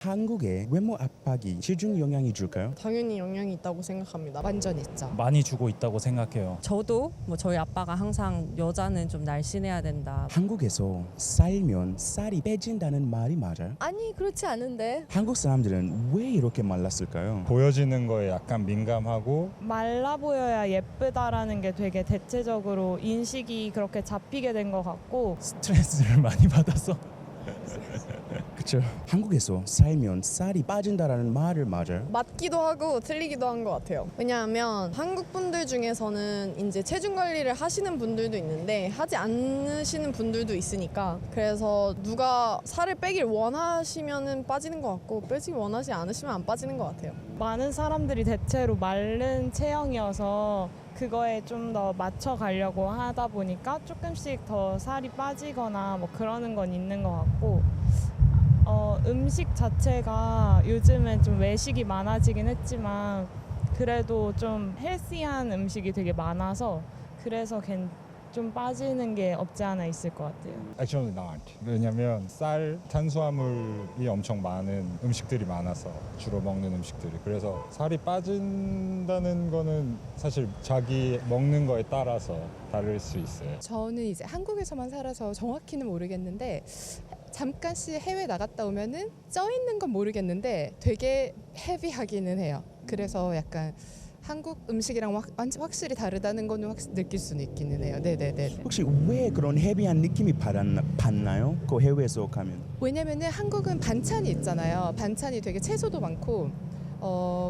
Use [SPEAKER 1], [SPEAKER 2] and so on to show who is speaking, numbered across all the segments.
[SPEAKER 1] 한국의 외모 압박이 체중 영향이 줄까요?
[SPEAKER 2] 당연히 영향이 있다고 생각합니다.
[SPEAKER 3] 완전 있죠.
[SPEAKER 4] 많이 주고 있다고 생각해요.
[SPEAKER 3] 저도 저희 아빠가 항상 여자는 좀 날씬해야 된다.
[SPEAKER 1] 한국에서 살면 살이 빼진다는 말이 맞아요?
[SPEAKER 5] 아니 그렇지 않은데.
[SPEAKER 1] 한국 사람들은 왜 이렇게 말랐을까요?
[SPEAKER 6] 보여지는 거에 약간 민감하고
[SPEAKER 7] 말라 보여야 예쁘다라는 게 되게 대체적으로 인식이 그렇게 잡히게 된 것 같고,
[SPEAKER 4] 스트레스를 많이 받아서
[SPEAKER 1] 그쵸. 한국에서 살면 살이 빠진다라는 말을 맞아요?
[SPEAKER 2] 맞기도 하고 틀리기도 한 것 같아요. 왜냐하면 한국 분들 중에서는 이제 체중 관리를 하시는 분들도 있는데 하지 않으시는 분들도 있으니까, 그래서 누가 살을 빼길 원하시면은 빠지는 것 같고 빼지 원하지 않으시면 안 빠지는 것 같아요.
[SPEAKER 7] 많은 사람들이 대체로 마른 체형이어서 그거에 좀 더 맞춰 가려고 하다 보니까 조금씩 더 살이 빠지거나 뭐 그러는 건 있는 것 같고, 음식 자체가 요즘은 좀 외식이 많아지긴 했지만 그래도 좀 헬시한 음식이 되게 많아서 그래서 좀 빠지는 게 없지 않아 있을 것 같아요.
[SPEAKER 6] Actually not. 왜냐면 쌀, 탄수화물이 엄청 많은 음식들이 많아서 주로 먹는 음식들이. 그래서 살이 빠진다는 거는 사실 자기 먹는 거에 따라서 다를 수 있어요.
[SPEAKER 8] 저는 이제 한국에서만 살아서 정확히는 모르겠는데 잠깐씩 해외 나갔다 오면은 쪄 있는 건 모르겠는데 되게 헤비하기는 해요. 그래서 약간 한국 음식이랑 확실히 다르다는 거는 느낄 수는 있기는 해요. 네네네.
[SPEAKER 1] 혹시 왜 그런 헤비한 느낌이 받나요? 그 해외에서 가면?
[SPEAKER 8] 왜냐면은 한국은 반찬이 있잖아요. 반찬이 되게 채소도 많고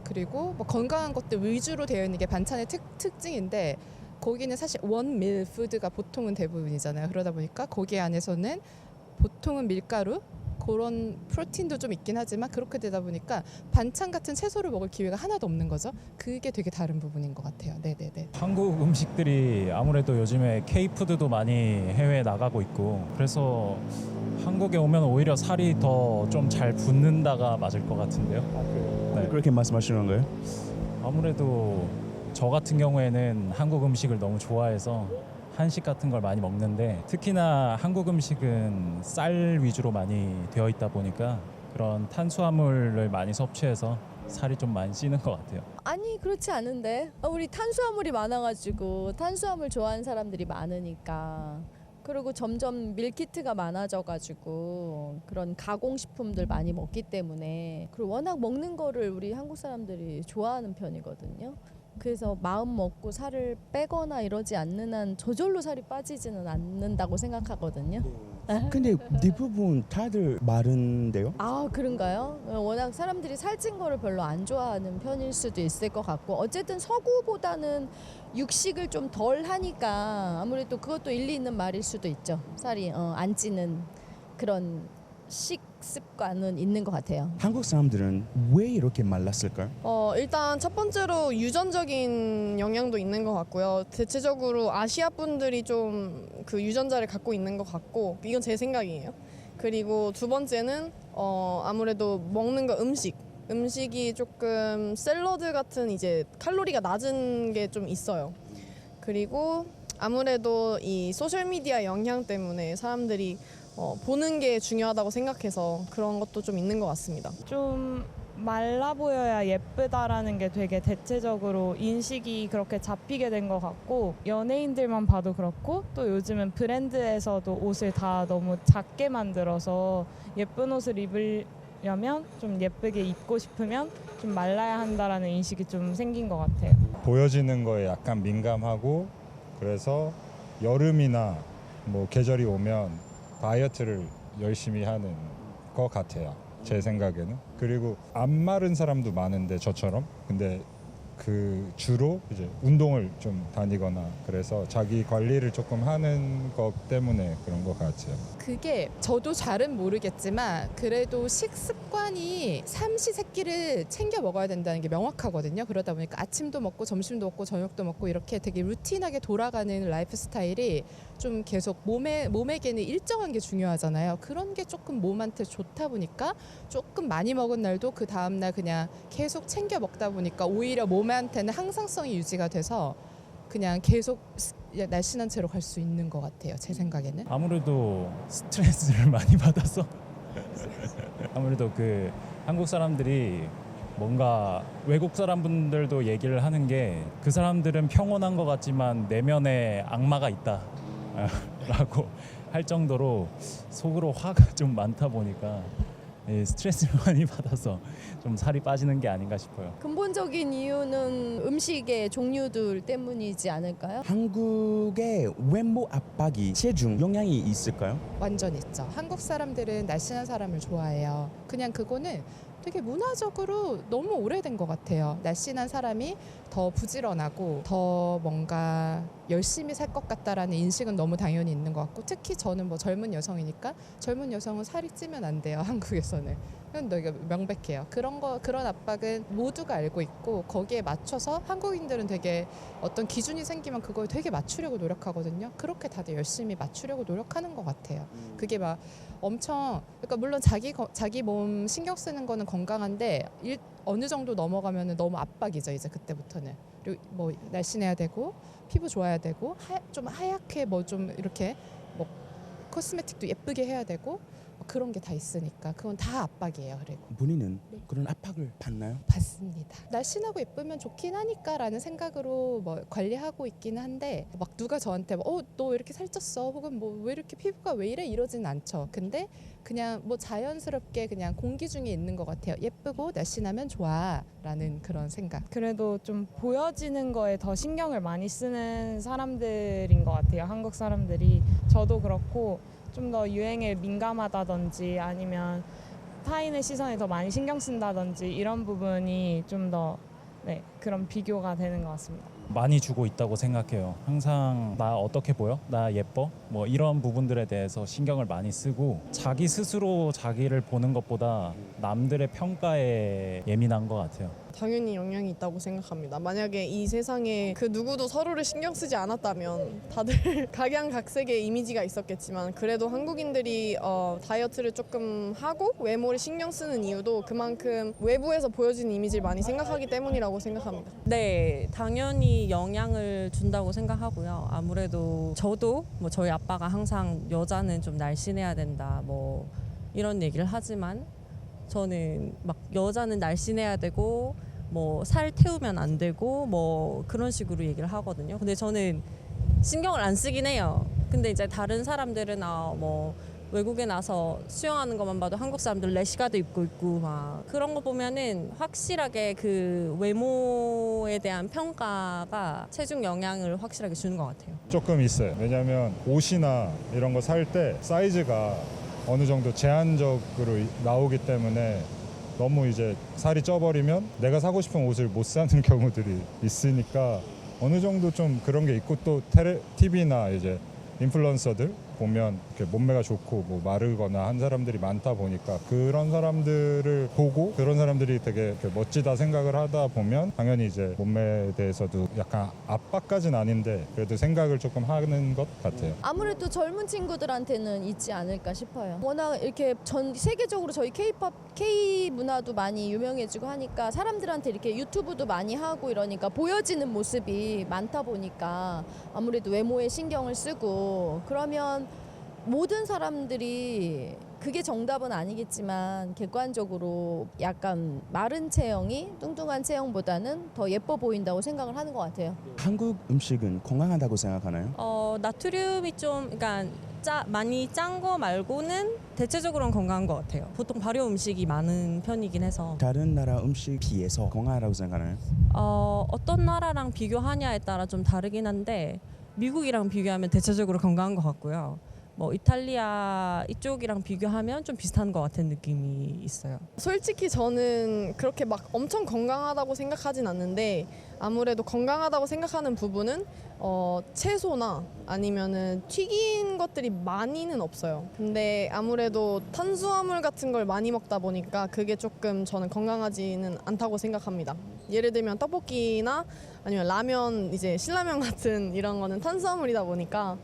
[SPEAKER 8] 그리고 뭐 건강한 것들 위주로 되어 있는 게 반찬의 특징인데, 거기는 사실 원밀 푸드가 보통은 대부분이잖아요. 그러다 보니까 거기 안에서는 보통은 밀가루 그런 프로틴도 좀 있긴 하지만 그렇게 되다 보니까 반찬 같은 채소를 먹을 기회가 하나도 없는 거죠. 그게 되게 다른 부분인 것 같아요. 네네네.
[SPEAKER 4] 한국 음식들이 아무래도 요즘에 K푸드도 많이 해외에 나가고 있고, 그래서 한국에 오면 오히려 살이 더 좀 잘 붙는다가 맞을 것 같은데요. 네.
[SPEAKER 1] 그렇게 말씀하시는 건가요?
[SPEAKER 4] 아무래도 저 같은 경우에는 한국 음식을 너무 좋아해서 한식 같은 걸 많이 먹는데, 특히나 한국 음식은 쌀 위주로 많이 되어 있다 보니까 그런 탄수화물을 많이 섭취해서 살이 좀 많이 찌는 것 같아요.
[SPEAKER 5] 아니 그렇지 않은데. 우리 탄수화물이 많아가지고 탄수화물 좋아하는 사람들이 많으니까. 그리고 점점 밀키트가 많아져가지고 그런 가공식품들 많이 먹기 때문에, 그리고 워낙 먹는 거를 우리 한국 사람들이 좋아하는 편이거든요. 그래서 마음 먹고 살을 빼거나 이러지 않는 한 저절로 살이 빠지지는 않는다고 생각하거든요.
[SPEAKER 1] 근데 대부분 다들 마른데요?
[SPEAKER 5] 아 그런가요? 워낙 사람들이 살찐 거를 별로 안 좋아하는 편일 수도 있을 것 같고, 어쨌든 서구보다는 육식을 좀 덜 하니까 아무래도 그것도 일리 있는 말일 수도 있죠. 살이 안 찌는 그런 식습관은 있는 것 같아요.
[SPEAKER 1] 한국 사람들은 왜 이렇게 말랐을까요?
[SPEAKER 2] 일단 첫 번째로 유전적인 영향도 있는 것 같고요. 대체적으로 아시아 분들이 좀 그 유전자를 갖고 있는 것 같고, 이건 제 생각이에요. 그리고 두 번째는 아무래도 먹는 거 음식이 조금 샐러드 같은 이제 칼로리가 낮은 게 좀 있어요. 그리고 아무래도 이 소셜 미디어 영향 때문에 사람들이 보는 게 중요하다고 생각해서 그런 것도 좀 있는 것 같습니다.
[SPEAKER 7] 좀 말라 보여야 예쁘다라는 게 되게 대체적으로 인식이 그렇게 잡히게 된 것 같고, 연예인들만 봐도 그렇고 또 요즘은 브랜드에서도 옷을 다 너무 작게 만들어서 예쁜 옷을 입으려면 좀 예쁘게 입고 싶으면 좀 말라야 한다라는 인식이 좀 생긴 것 같아요.
[SPEAKER 6] 보여지는 거에 약간 민감하고, 그래서 여름이나 뭐 계절이 오면 다이어트를 열심히 하는 것 같아요. 제 생각에는. 그리고 안 마른 사람도 많은데 저처럼. 근데 그 주로 이제 운동을 좀 다니거나 그래서 자기 관리를 조금 하는 것 때문에 그런 것 같아요.
[SPEAKER 8] 그게 저도 잘은 모르겠지만 그래도 식습관이 삼시세끼를 챙겨 먹어야 된다는 게 명확하거든요. 그러다 보니까 아침도 먹고 점심도 먹고 저녁도 먹고 이렇게 되게 루틴하게 돌아가는 라이프 스타일이 좀 계속 몸에게는 일정한 게 중요하잖아요. 그런 게 조금 몸한테 좋다 보니까 조금 많이 먹은 날도 그 다음날 그냥 계속 챙겨 먹다 보니까 오히려 몸한테는 항상성이 유지가 돼서 그냥 계속 날씬한 채로 갈 수 있는 것 같아요. 제 생각에는.
[SPEAKER 4] 아무래도 스트레스를 많이 받아서 아무래도 그 한국 사람들이 뭔가 외국 사람분들도 얘기를 하는 게 그 사람들은 평온한 것 같지만 내면에 악마가 있다 라고 할 정도로 속으로 화가 좀 많다 보니까 스트레스를 많이 받아서 좀 살이 빠지는 게 아닌가 싶어요.
[SPEAKER 5] 근본적인 이유는 음식의 종류들 때문이지 않을까요?
[SPEAKER 1] 한국의 외모 압박이 체중 영향이 있을까요?
[SPEAKER 8] 완전 있죠. 한국 사람들은 날씬한 사람을 좋아해요. 그냥 그거는 되게 문화적으로 너무 오래된 것 같아요. 날씬한 사람이 더 부지런하고 더 뭔가 열심히 살 것 같다라는 인식은 너무 당연히 있는 것 같고, 특히 저는 뭐 젊은 여성이니까 젊은 여성은 살이 찌면 안 돼요. 한국에서는. 그건 되게 명백해요. 그런 압박은 모두가 알고 있고, 거기에 맞춰서 한국인들은 되게 어떤 기준이 생기면 그걸 되게 맞추려고 노력하거든요. 그렇게 다들 열심히 맞추려고 노력하는 것 같아요. 그게 막 엄청, 그러니까 물론 자기 몸 신경 쓰는 거는 건강한데 어느 정도 넘어가면은 너무 압박이죠. 이제 그때부터는. 그리고 뭐 날씬해야 되고 피부 좋아야 되고 좀 하얗게 뭐 좀 이렇게 뭐 코스메틱도 예쁘게 해야 되고 그런 게 다 있으니까 그건 다 압박이에요. 그리고
[SPEAKER 1] 본인은 그런 압박을 받나요?
[SPEAKER 8] 받습니다. 날씬하고 예쁘면 좋긴 하니까라는 생각으로 뭐 관리하고 있기는 한데, 막 누가 저한테 너 왜 이렇게 살쪘어? 혹은 뭐 왜 이렇게 피부가 왜 이래? 이러진 않죠. 근데 그냥 뭐 자연스럽게 그냥 공기 중에 있는 것 같아요. 예쁘고 날씬하면 좋아라는 그런 생각.
[SPEAKER 7] 그래도 좀 보여지는 거에 더 신경을 많이 쓰는 사람들인 것 같아요. 한국 사람들이. 저도 그렇고 좀 더 유행에 민감하다든지 아니면 타인의 시선에 더 많이 신경 쓴다든지 이런 부분이 좀 더 그런 비교가 되는 것 같습니다.
[SPEAKER 4] 많이 주고 있다고 생각해요. 항상 나 어떻게 보여? 나 예뻐? 뭐 이런 부분들에 대해서 신경을 많이 쓰고, 자기 스스로 자기를 보는 것보다 남들의 평가에 예민한 것 같아요.
[SPEAKER 2] 당연히 영향이 있다고 생각합니다. 만약에 이 세상에 그 누구도 서로를 신경 쓰지 않았다면 다들 각양각색의 이미지가 있었겠지만, 그래도 한국인들이 다이어트를 조금 하고 외모를 신경 쓰는 이유도 그만큼 외부에서 보여지는 이미지를 많이 생각하기 때문이라고 생각합니다.
[SPEAKER 3] 네, 당연히 영향을 준다고 생각하고요. 아무래도 저도 뭐 저희 아빠가 항상 여자는 좀 날씬해야 된다 뭐 이런 얘기를 하지만, 저는 막 여자는 날씬해야 되고 뭐 살 태우면 안 되고 뭐 그런 식으로 얘기를 하거든요. 근데 저는 신경을 안 쓰긴 해요. 근데 이제 다른 사람들은 뭐 외국에 나서 수영하는 것만 봐도 한국 사람들 래시가드 입고 있고 막 그런 거 보면은 확실하게 그 외모에 대한 평가가 체중 영향을 확실하게 주는 것 같아요.
[SPEAKER 6] 조금 있어요. 왜냐하면 옷이나 이런 거 살 때 사이즈가 어느 정도 제한적으로 나오기 때문에 너무 이제 살이 쪄버리면 내가 사고 싶은 옷을 못 사는 경우들이 있으니까 어느 정도 좀 그런 게 있고, 또 TV나 이제 인플루언서들 보면 이렇게 몸매가 좋고 뭐 마르거나 한 사람들이 많다 보니까 그런 사람들을 보고 그런 사람들이 되게 이렇게 멋지다 생각을 하다 보면 당연히 이제 몸매에 대해서도 약간 압박까지는 아닌데 그래도 생각을 조금 하는 것 같아요.
[SPEAKER 5] 아무래도 젊은 친구들한테는 있지 않을까 싶어요. 워낙 이렇게 전 세계적으로 저희 K 문화도 많이 유명해지고 하니까 사람들한테 이렇게 유튜브도 많이 하고 이러니까 보여지는 모습이 많다 보니까 아무래도 외모에 신경을 쓰고, 그러면 모든 사람들이 그게 정답은 아니겠지만 객관적으로 약간 마른 체형이 뚱뚱한 체형보다는 더 예뻐 보인다고 생각을 하는 것 같아요.
[SPEAKER 1] 한국 음식은 건강하다고 생각하나요?
[SPEAKER 3] 나트륨이 좀 그러니까 많이 짠 거 말고는 대체적으로는 건강한 것 같아요. 보통 발효 음식이 많은 편이긴 해서.
[SPEAKER 1] 다른 나라 음식 비해서 건강하다고 생각하나요?
[SPEAKER 3] 어떤 나라랑 비교하냐에 따라 좀 다르긴 한데, 미국이랑 비교하면 대체적으로 건강한 것 같고요. 뭐 이탈리아 이쪽이랑 비교하면 좀 비슷한 것 같은 느낌이 있어요.
[SPEAKER 2] 솔직히 저는 그렇게 막 엄청 건강하다고 생각하진 않는데, 아무래도 건강하다고 생각하는 부분은 채소나 아니면은 튀긴 것들이 많이는 없어요. 근데 아무래도 탄수화물 같은 걸 많이 먹다 보니까 그게 조금 저는 건강하지는 않다고 생각합니다. 예를 들면 떡볶이나 아니면 라면, 이제 신라면 같은 이런 거는 탄수화물이다 보니까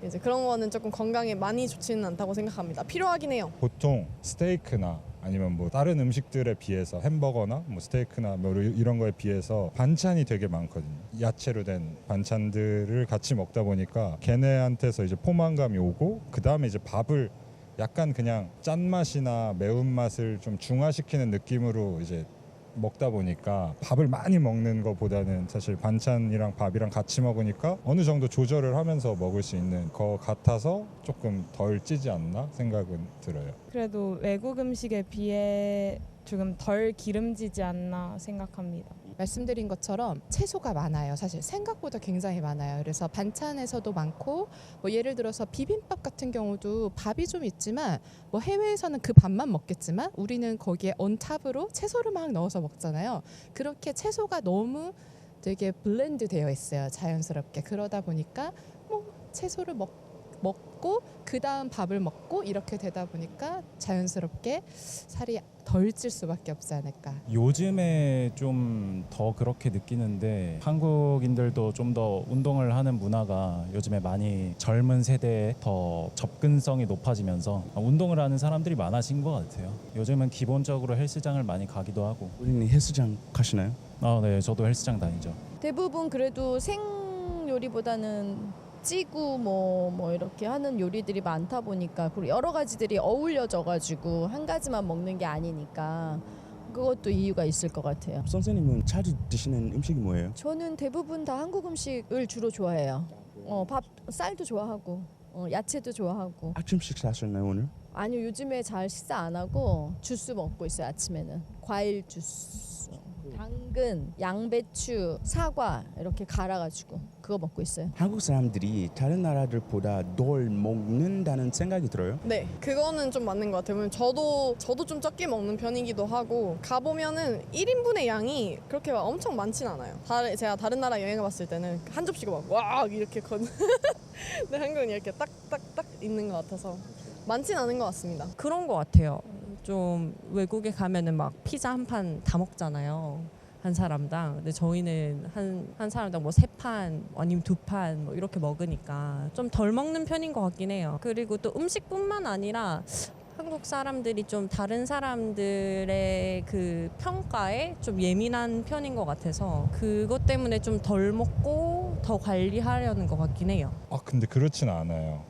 [SPEAKER 2] 이제 그런 거는 조금 건강에 많이 좋지는 않다고 생각합니다. 필요하긴 해요.
[SPEAKER 6] 보통 스테이크나 아니면 뭐 다른 음식들에 비해서 햄버거나 뭐 스테이크나 뭐 이런 거에 비해서 반찬이 되게 많거든요. 야채로 된 반찬들을 같이 먹다 보니까 걔네한테서 이제 포만감이 오고, 그 다음에 이제 밥을 약간 그냥 짠맛이나 매운맛을 좀 중화시키는 느낌으로 이제 먹다 보니까 밥을 많이 먹는 것보다는 사실 반찬이랑 밥이랑 같이 먹으니까 어느 정도 조절을 하면서 먹을 수 있는 것 같아서 조금 덜 찌지 않나 생각은 들어요.
[SPEAKER 7] 그래도 외국 음식에 비해 조금 덜 기름지지 않나 생각합니다.
[SPEAKER 8] 말씀드린 것처럼 채소가 많아요. 사실 생각보다 굉장히 많아요. 그래서 반찬에서도 많고 뭐 예를 들어서 비빔밥 같은 경우도 밥이 좀 있지만 뭐 해외에서는 그 밥만 먹겠지만 우리는 거기에 언탑으로 채소를 막 넣어서 먹잖아요. 그렇게 채소가 너무 되게 블렌드 되어 있어요. 자연스럽게. 그러다 보니까 뭐 채소를 먹고 그 다음 밥을 먹고 이렇게 되다 보니까 자연스럽게 살이 덜 찔 수밖에 없지 않을까.
[SPEAKER 4] 요즘에 좀 더 그렇게 느끼는데 한국인들도 좀 더 운동을 하는 문화가 요즘에 많이 젊은 세대에 더 접근성이 높아지면서 운동을 하는 사람들이 많아진 것 같아요. 요즘은 기본적으로 헬스장을 많이 가기도 하고.
[SPEAKER 1] 우리는 헬스장 가시나요?
[SPEAKER 4] 네, 저도 헬스장 다니죠.
[SPEAKER 5] 대부분 그래도 생 요리보다는 찌고 뭐 이렇게 하는 요리들이 많다 보니까 그리고 여러 가지들이 어울려져 가지고 한 가지만 먹는 게 아니니까 그것도 이유가 있을 것 같아요.
[SPEAKER 1] 선생님은 자주 드시는 음식이 뭐예요?
[SPEAKER 5] 저는 대부분 다 한국 음식을 주로 좋아해요. 밥 쌀도 좋아하고 야채도 좋아하고.
[SPEAKER 1] 아침 식사하셨나요 오늘?
[SPEAKER 5] 아니요, 요즘에 잘 식사 안 하고 주스 먹고 있어요. 아침에는 과일 주스. 당근, 양배추, 사과 이렇게 갈아가지고 그거 먹고 있어요.
[SPEAKER 1] 한국 사람들이 다른 나라들보다 덜 먹는다는 생각이 들어요.
[SPEAKER 2] 네, 그거는 좀 맞는 것 같아요. 왜냐면 저도 좀 적게 먹는 편이기도 하고 가보면은 1인분의 양이 그렇게 막 엄청 많진 않아요. 제가 다른 나라 여행을 갔을 때는 한 접시가 막 와 이렇게 근데 한국은 이렇게 딱딱딱 있는 것 같아서 많진 않은 것 같습니다.
[SPEAKER 3] 그런 것 같아요. 좀 외국에 가면은 막 피자 한 판 다 먹잖아요. 한 사람당. 근데 저희는 한 사람당 뭐 3판 아니면 2판 뭐 이렇게 먹으니까 좀 덜 먹는 편인 것 같긴 해요. 그리고 또 음식뿐만 아니라 한국 사람들이 좀 다른 사람들의 그 평가에 좀 예민한 편인 것 같아서 그것 때문에 좀 덜 먹고 더 관리하려는 것 같긴 해요.
[SPEAKER 6] 근데 그렇진 않아요.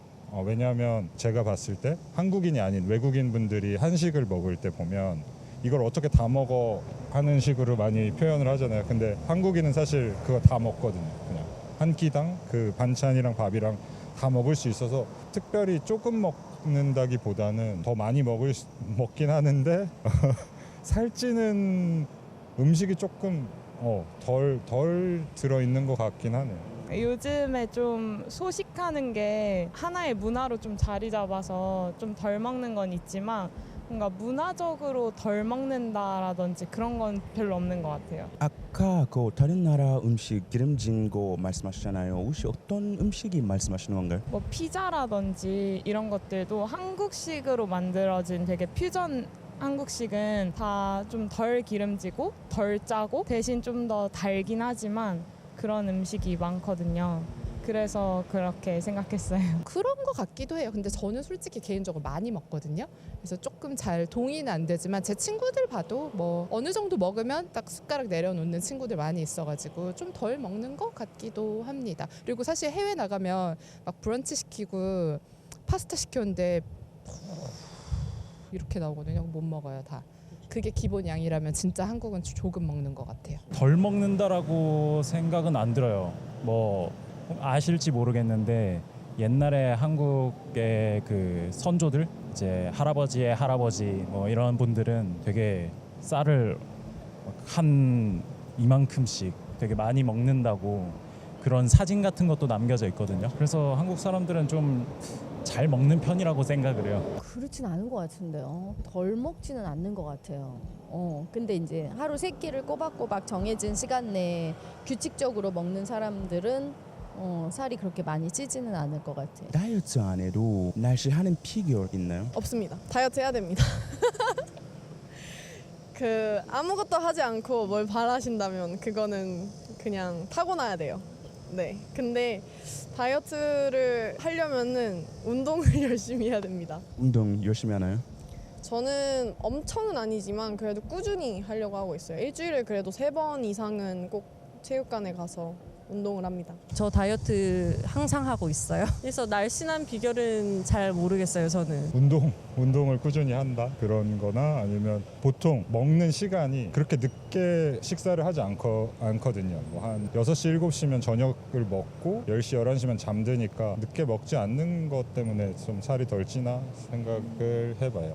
[SPEAKER 6] 왜냐하면 제가 봤을 때 한국인이 아닌 외국인 분들이 한식을 먹을 때 보면 이걸 어떻게 다 먹어 하는 식으로 많이 표현을 하잖아요. 근데 한국인은 사실 그거 다 먹거든요. 그냥 한 끼당 그 반찬이랑 밥이랑 다 먹을 수 있어서 특별히 조금 먹는다기보다는 더 많이 먹긴 하는데 살찌는 음식이 조금 덜 들어있는 것 같긴 하네요.
[SPEAKER 7] 요즘에 좀 소식하는 게 하나의 문화로 좀 자리 잡아서 좀 덜 먹는 건 있지만 뭔가 문화적으로 덜 먹는다라든지 그런 건 별로 없는 것 같아요.
[SPEAKER 1] 아까 그 다른 나라 음식 기름진 거 말씀하셨잖아요. 혹시 어떤 음식이 말씀하시는 건가요?
[SPEAKER 7] 뭐 피자라든지 이런 것들도 한국식으로 만들어진 되게 퓨전 한국식은 다 좀 덜 기름지고 덜 짜고 대신 좀 더 달긴 하지만 그런 음식이 많거든요. 그래서 그렇게 생각했어요.
[SPEAKER 8] 그런 것 같기도 해요. 근데 저는 솔직히 개인적으로 많이 먹거든요. 그래서 조금 잘 동의는 안 되지만 제 친구들 봐도 뭐 어느 정도 먹으면 딱 숟가락 내려놓는 친구들 많이 있어가지고 좀 덜 먹는 것 같기도 합니다. 그리고 사실 해외 나가면 막 브런치 시키고 파스타 시켰는데 이렇게 나오거든요. 못 먹어요 다. 그게 기본 양이라면 진짜 한국은 조금 먹는 것 같아요.
[SPEAKER 4] 덜 먹는다라고 생각은 안 들어요. 뭐 아실지 모르겠는데 옛날에 한국의 그 선조들 이제 할아버지의 할아버지 뭐 이런 분들은 되게 쌀을 한 이만큼씩 되게 많이 먹는다고 그런 사진 같은 것도 남겨져 있거든요. 그래서 한국 사람들은 좀 잘 먹는 편이라고 생각을 해요.
[SPEAKER 5] 그렇진 않은 것 같은데요. 덜 먹지는 않는 것 같아요. 근데 이제 하루 3끼를 꼬박꼬박 정해진 시간 내에 규칙적으로 먹는 사람들은 살이 그렇게 많이 찌지는 않을 것 같아요.
[SPEAKER 1] 다이어트 안에도 날씨 하는 비결 있나요?
[SPEAKER 2] 없습니다. 다이어트 해야 됩니다. 아무것도 하지 않고 뭘 바라신다면 그거는 그냥 타고나야 돼요. 네. 근데 다이어트를 하려면은 운동을 열심히 해야 됩니다.
[SPEAKER 1] 운동 열심히 하나요?
[SPEAKER 2] 저는 엄청은 아니지만 그래도 꾸준히 하려고 하고 있어요. 일주일에 그래도 3번 이상은 꼭 체육관에 가서 운동을 합니다.
[SPEAKER 3] 저 다이어트 항상 하고 있어요. 그래서 날씬한 비결은 잘 모르겠어요, 저는.
[SPEAKER 6] 운동을 꾸준히 한다 그런 거나 아니면 보통 먹는 시간이 그렇게 늦게 식사를 하지 않거든요. 뭐 한 6시, 7시면 저녁을 먹고 10시, 11시면 잠드니까 늦게 먹지 않는 것 때문에 좀 살이 덜 찌나 생각을 해봐요.